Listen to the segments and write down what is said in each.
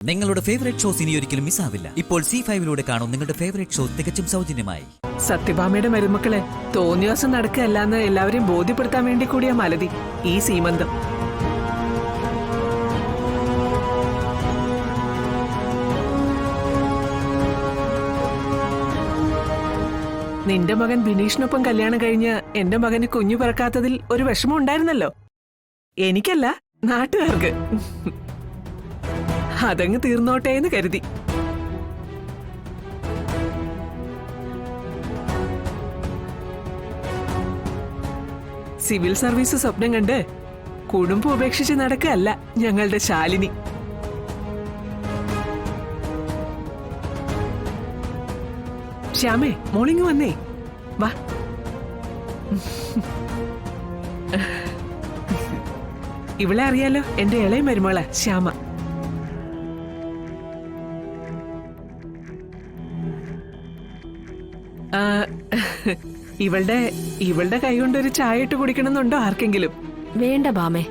നിങ്ങളുടെ favourite shows ഇനി ഒരിക്കലും മിസ്സാവില്ല. ഇപ്പോൾ C5-ലൂടെ കാണും നിങ്ങളുടെ ഫേവറേറ്റ് ഷോ തികച്ചും സൗജന്യമായി. സത്യഭാമയുടെ മരുമക്കളെ തോന്നിയാസം നടക്കുകയല്ലാന്ന് എല്ലാവരെയും ബോധ്യപ്പെടുത്താൻ വേണ്ടി കൂടിയ മലതി ഈ സീമന്തം. നിന്റെ മകൻ ബിനീഷിനൊപ്പം കല്യാണം കഴിഞ്ഞ് എന്റെ മകന് കുഞ്ഞു പിറക്കാത്തതിൽ ഒരു വിഷമം ഉണ്ടായിരുന്നല്ലോ. എനിക്കല്ല, നാട്ടുകാർക്ക്. അതങ്ങ് തീർന്നോട്ടെ എന്ന് കരുതി. സിവിൽ സർവീസ് സ്വപ്നം കണ്ട് കുടുംബം ഉപേക്ഷിച്ച് നടക്കല്ല ഞങ്ങളുടെ ശാലിനി. ശ്യാമേ, മോളിങ് വന്നേ, വാ. ഇവളെ അറിയാലോ, എന്റെ ഇളയ മരുമോള ശ്യാമ. ഇവളുടെ കൈ കൊണ്ടൊരു ചായ ഇട്ട് കുടിക്കണമെന്നുണ്ടോ ആർക്കെങ്കിലും? വേണ്ട ബാമേ.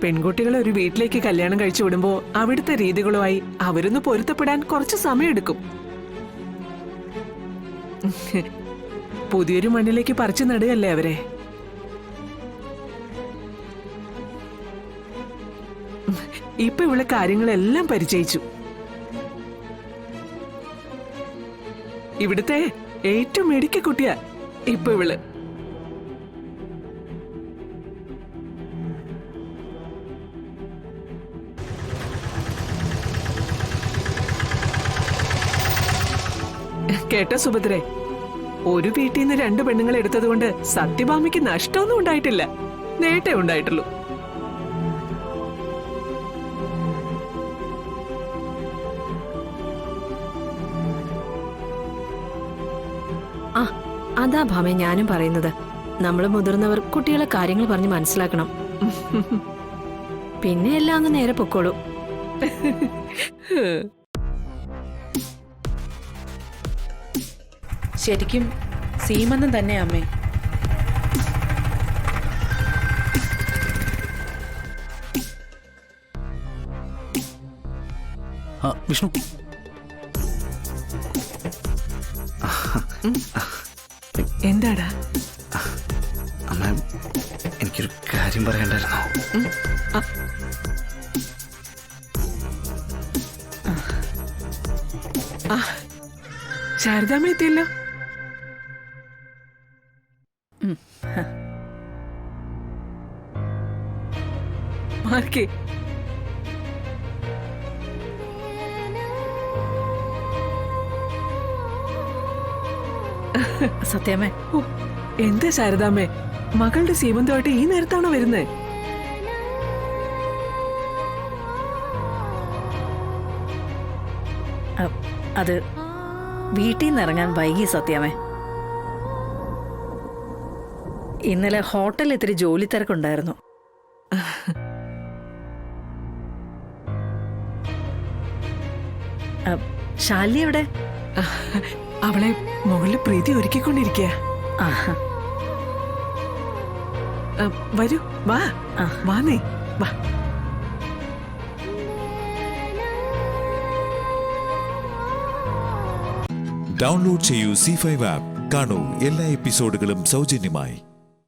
പെൺകുട്ടികളെ ഒരു വീട്ടിലേക്ക് കല്യാണം കഴിച്ചു വിടുമ്പോ അവിടുത്തെ രീതികളുമായി അവരൊന്ന് പൊരുത്തപ്പെടാൻ കുറച്ച് സമയമെടുക്കും. പുതിയൊരു മണ്ണിലേക്ക് പറിച്ചു നടുകയല്ലേ അവരെ. ഇപ്പൊ ഇവളെ കാര്യങ്ങളെല്ലാം പരിചയിച്ചു. ഇവിടുത്തെ ഏറ്റവും മിടുക്ക കുട്ടിയാ ഇപ്പൊ ഇവള്. കേട്ടോ സുഭദ്രേ, ഒരു വീട്ടിൽ നിന്ന് 2 പെണ്ണുങ്ങൾ എടുത്തതുകൊണ്ട് സത്യഭാമയ്ക്ക് നഷ്ടമൊന്നും ഉണ്ടായിട്ടില്ല, നേട്ടേ ഉണ്ടായിട്ടുള്ളൂ. അതാ ഭാമേ ഞാനും പറയുന്നത്. നമ്മള് മുതിർന്നവർ കുട്ടികളെ കാര്യങ്ങൾ പറഞ്ഞ് മനസ്സിലാക്കണം. പിന്നെ എല്ലാം അങ്ങ് നേരെ പൊക്കോളൂ. ശരിക്കും സീമന്തം തന്നെ അമ്മേ. വിഷ്ണു, എന്താടാ? അമ്മ, എനിക്കൊരു കാര്യം പറയണ്ടായിരുന്നു. ശാരദാമ്മ എത്തിയല്ലോ. മാർക്കേ, സത്യമേ. എന്താ ശാരദാമ്മേ, മകളുടെ സീമന്തമായിട്ട് ഈ നേരത്താണോ വരുന്നേ? അത് വീട്ടിൽ നിന്ന് ഇറങ്ങാൻ വൈകി സത്യമേ. ഇന്നലെ ഹോട്ടലിൽ ഇത്തിരി ജോലി തിരക്കുണ്ടായിരുന്നു. ശാലി എവിടെ? അവളെ മുകളിൽ പ്രീതി ഒരുക്കിക്കൊണ്ടിരിക്കുക. വരൂ, വാ, വാന്നേ, വാ. ഡൗൺലോഡ് ചെയ്യൂ C5 ആപ്പ്. കാണൂ എല്ലാ എപ്പിസോഡുകളും സൗജന്യമായി.